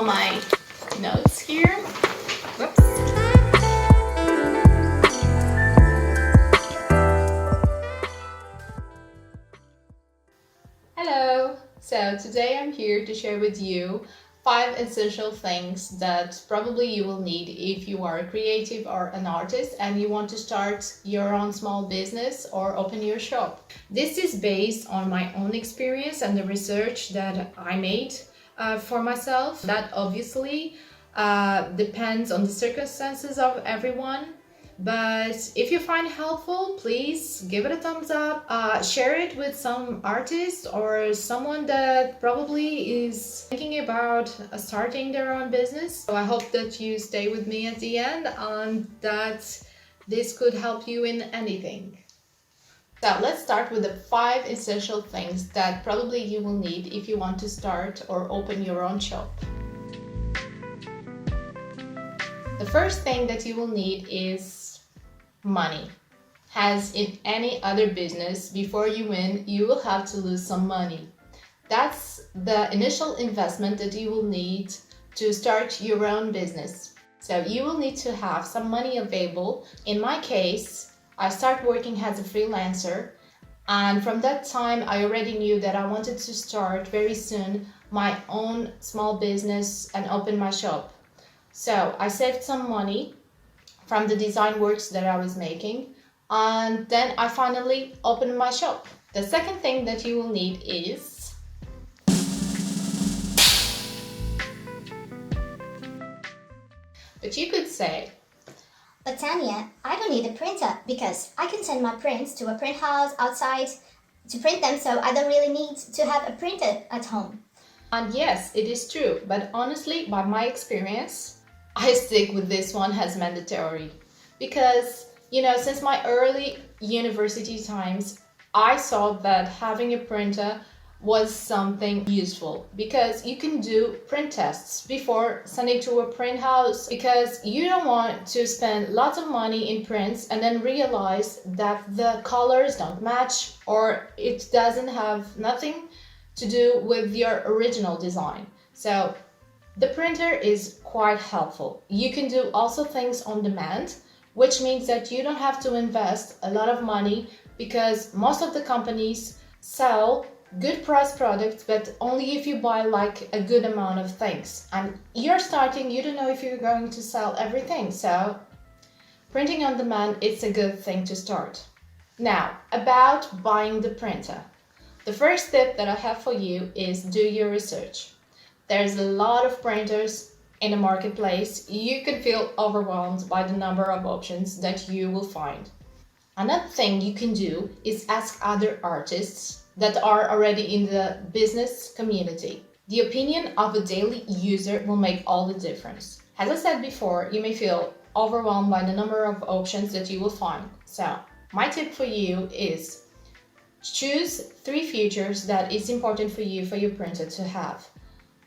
my notes here. Whoops. Hello! So today I'm here to share with you 5 essential things that probably you will need if you are a creative or an artist and you want to start your own small business or open your shop. This is based on my own experience and the research that I made for myself. That obviously depends on the circumstances of everyone. But if you find it helpful, please give it a thumbs up, share it with some artist or someone that probably is thinking about starting their own business. So I hope that you stay with me at the end and that this could help you in anything. So let's start with the 5 essential things that probably you will need if you want to start or open your own shop. The first thing that you will need is money. As in any other business, before you win, you will have to lose some money. That's the initial investment that you will need to start your own business. So you will need to have some money available. In my case, I started working as a freelancer, and from that time I already knew that I wanted to start very soon my own small business and open my shop. So I saved some money from the design works that I was making, and then I finally opened my shop. The second thing that you will need is but you could say, "But Tanya, I don't need a printer because I can send my prints to a print house outside to print them, so I don't really need to have a printer at home." And yes, it is true, but honestly, by my experience, I stick with this one as mandatory. Because, since my early university times, I saw that having a printer was something useful, because you can do print tests before sending to a print house, because you don't want to spend lots of money in prints and then realize that the colors don't match or it doesn't have nothing to do with your original design. So the printer is quite helpful. You can do also things on demand, which means that you don't have to invest a lot of money, because most of the companies sell good price products, but only if you buy like a good amount of things. And you're starting, you don't know if you're going to sell everything. So printing on demand, it's a good thing to start. Now, about buying the printer. The first tip that I have for you is do your research. There's a lot of printers in the marketplace. You could feel overwhelmed by the number of options that you will find. Another thing you can do is ask other artists that are already in the business community. The opinion of a daily user will make all the difference. As I said before, you may feel overwhelmed by the number of options that you will find. So my tip for you is choose 3 features that is important for you for your printer to have.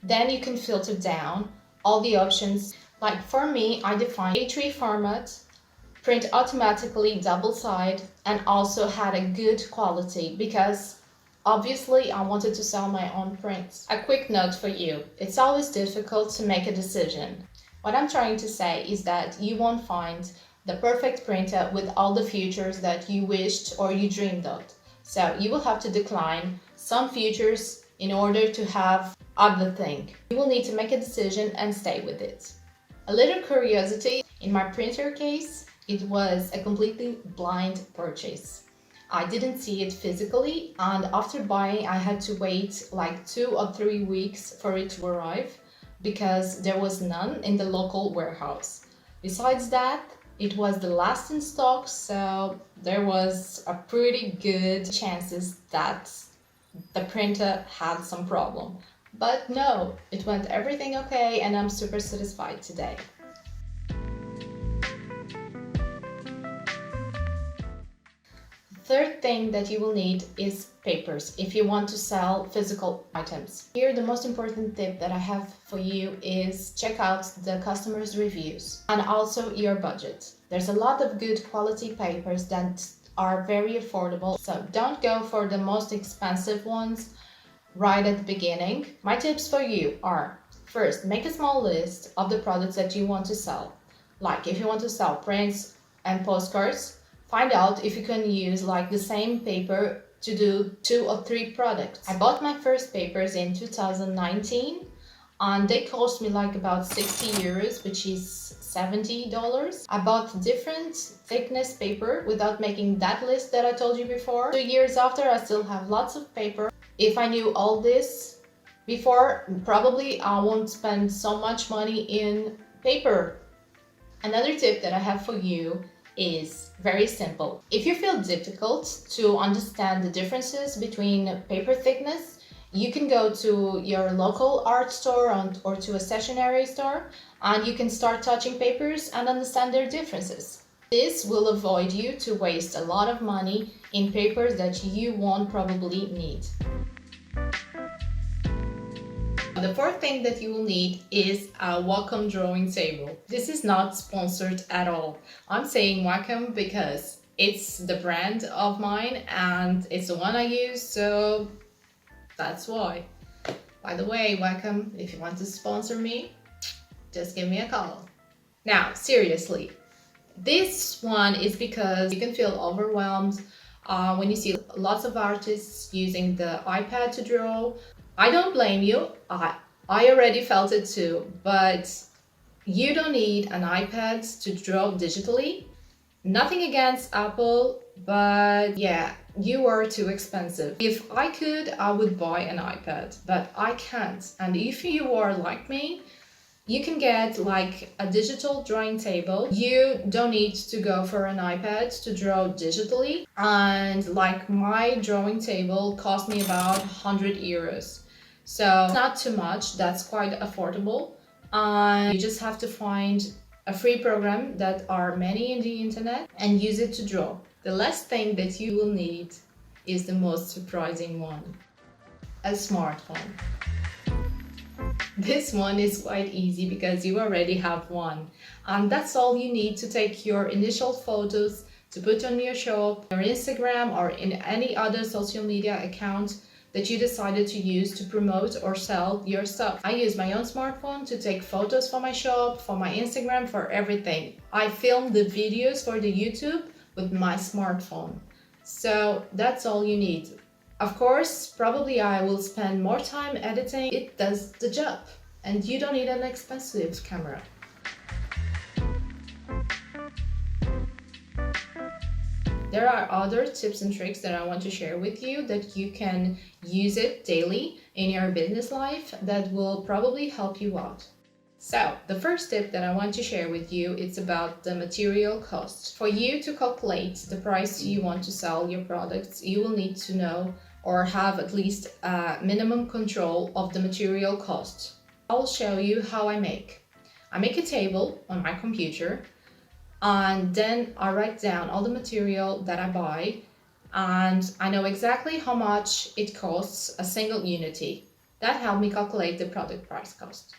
Then you can filter down all the options. Like for me, I define A3 format, print automatically double-sided, and also had a good quality, because obviously I wanted to sell my own prints. A quick note for you, it's always difficult to make a decision. What I'm trying to say is that you won't find the perfect printer with all the features that you wished or you dreamed of. So you will have to decline some features in order to have other thing. You will need to make a decision and stay with it. A little curiosity, in my printer case, it was a completely blind purchase. I didn't see it physically, and after buying I had to wait like 2 or 3 weeks for it to arrive, because there was none in the local warehouse. Besides that, it was the last in stock, so there was a pretty good chances that the printer had some problem. But no, it went everything okay, and I'm super satisfied today. Third thing that you will need is papers if you want to sell physical items. Here, the most important tip that I have for you is check out the customers' reviews and also your budget. There's a lot of good quality papers that are very affordable, so don't go for the most expensive ones right at the beginning. My tips for you are First, make a small list of the products that you want to sell. Like if you want to sell prints and postcards, find out if you can use like the same paper to do 2 or 3 products. I bought my first papers in 2019 and they cost me like about 60 euros, which is $70. I bought different thickness paper without making that list that I told you before. 2 years after, I still have lots of paper. If I knew all this before, probably I won't spend so much money in paper. Another tip that I have for you is very simple. If you feel difficult to understand the differences between paper thickness, you can go to your local art store or to a stationery store and you can start touching papers and understand their differences. This will avoid you to waste a lot of money in papers that you won't probably need. The fourth thing that you will need is a Wacom drawing table. This is not sponsored at all. I'm saying Wacom because it's the brand of mine and it's the one I use, so that's why. By the way, Wacom, if you want to sponsor me, just give me a call. Now, seriously, this one is because you can feel overwhelmed when you see lots of artists using the iPad to draw. I don't blame you, I already felt it too, but you don't need an iPad to draw digitally. Nothing against Apple, but yeah, you are too expensive. If I could, I would buy an iPad, but I can't. And if you are like me, you can get like a digital drawing table. You don't need to go for an iPad to draw digitally. And like my drawing table cost me about 100 euros. So not too much, that's quite affordable. And you just have to find a free program that are many in the internet and use it to draw. The last thing that you will need is the most surprising one, a smartphone. This one is quite easy because you already have one. And that's all you need to take your initial photos to put on your shop, your Instagram or in any other social media account that you decided to use to promote or sell your stuff. I use my own smartphone to take photos for my shop, for my Instagram, for everything. I film the videos for the YouTube with my smartphone. So that's all you need. Of course, probably I will spend more time editing. It does the job. And you don't need an expensive camera. There are other tips and tricks that I want to share with you that you can use it daily in your business life that will probably help you out. So, the first tip that I want to share with you is about the material cost. For you to calculate the price you want to sell your products, you will need to know or have at least a minimum control of the material cost. I'll show you how I make. I make a table on my computer and then I write down all the material that I buy and I know exactly how much it costs a single unity. That helped me calculate the product price cost.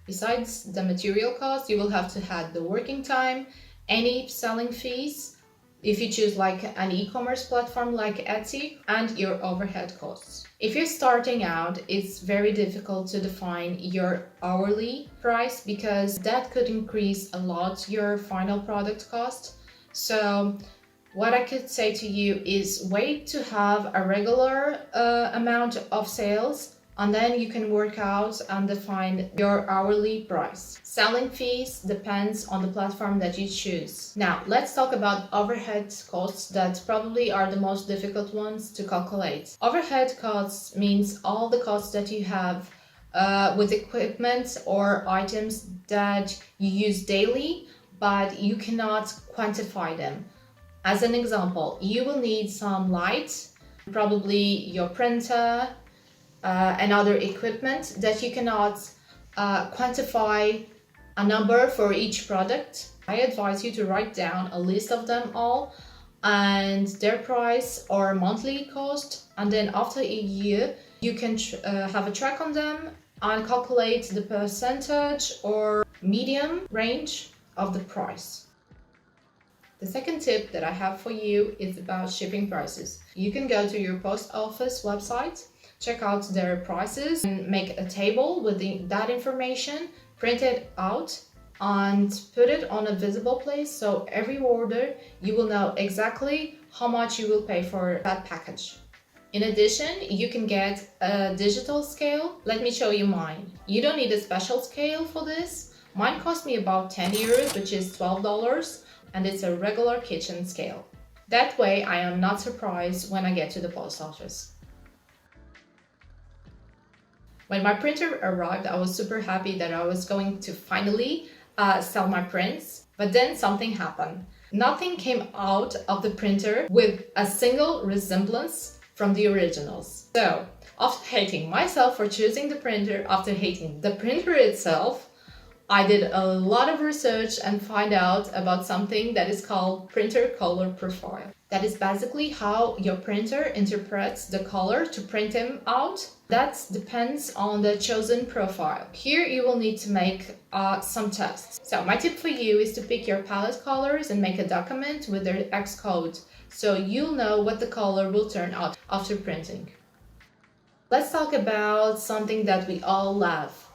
Besides the material cost, you will have to add the working time, any selling fees, if you choose like an e-commerce platform like Etsy, and your overhead costs. If you're starting out, it's very difficult to define your hourly price because that could increase a lot your final product cost. So what I could say to you is wait to have a regular amount of sales and then you can work out and define your hourly price. Selling fees depends on the platform that you choose. Now, let's talk about overhead costs that probably are the most difficult ones to calculate. Overhead costs means all the costs that you have with equipment or items that you use daily, but you cannot quantify them. As an example, you will need some light, probably your printer, and other equipment that you cannot quantify a number for each product. I advise you to write down a list of them all and their price or monthly cost, and then after a year you can have a track on them and calculate the percentage or medium range of the price. The second tip that I have for you is about shipping prices. You can go to your post office website check out their prices and make a table with that information, print it out and put it on a visible place, so every order you will know exactly how much you will pay for that package. In addition, you can get a digital scale. Let me show you mine. You don't need a special scale for this. Mine cost me about 10 euros, which is $12, and it's a regular kitchen scale. That way I am not surprised when I get to the post office. When my printer arrived, I was super happy that I was going to finally sell my prints, but then something happened. Nothing came out of the printer with a single resemblance from the originals. So, after hating myself for choosing the printer, after hating the printer itself, I did a lot of research and find out about something that is called printer color profile. That is basically how your printer interprets the color to print them out. That depends on the chosen profile. Here you will need to make some tests. So my tip for you is to pick your palette colors and make a document with their Xcode, so you'll know what the color will turn out after printing. Let's talk about something that we all love.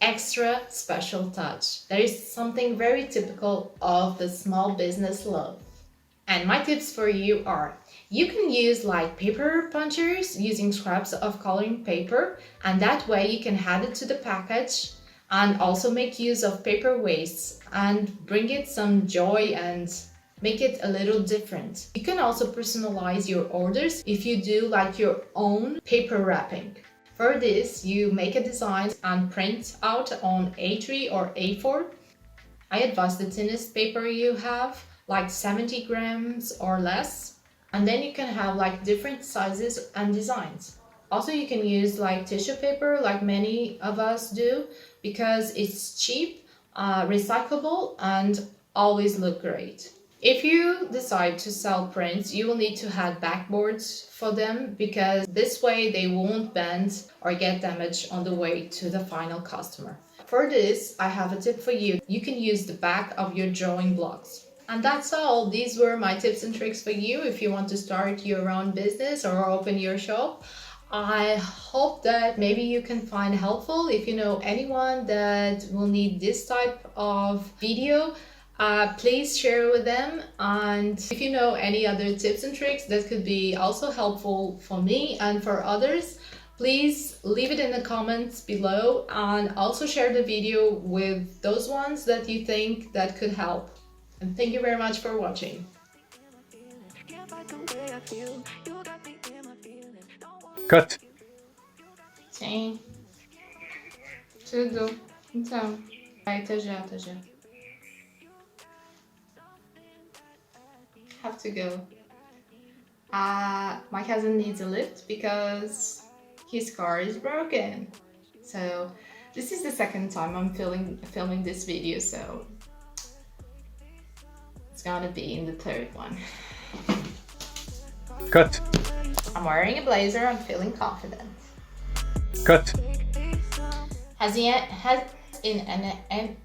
Extra special touch. That is something very typical of the small business love. And my tips for you are, you can use like paper punchers using scraps of coloring paper, and that way you can add it to the package and also make use of paper wastes and bring it some joy and make it a little different. You can also personalize your orders if you do like your own paper wrapping. For this, you make a design and print out on A3 or A4. I advise the thinnest paper you have, like 70 grams or less. And then you can have like different sizes and designs. Also, you can use like tissue paper like many of us do, because it's cheap, recyclable, and always look great. If you decide to sell prints, you will need to add backboards for them, because this way they won't bend or get damaged on the way to the final customer. For this, I have a tip for you. You can use the back of your drawing blocks. And that's all. These were my tips and tricks for you if you want to start your own business or open your shop. I hope that maybe you can find helpful. If you know anyone that will need this type of video, please share with them. And if you know any other tips and tricks that could be also helpful for me and for others, please leave it in the comments below, and also share the video with those ones that you think that could help. And thank you very much for watching. Cut. Sim. Tudo. Então. Vai, até já, até já. Have to go. My cousin needs a lift because his car is broken. So this is the second time I'm filming this video, so it's gonna be in the third one. Cut. I'm wearing a blazer. I'm feeling confident. Cut. Has in an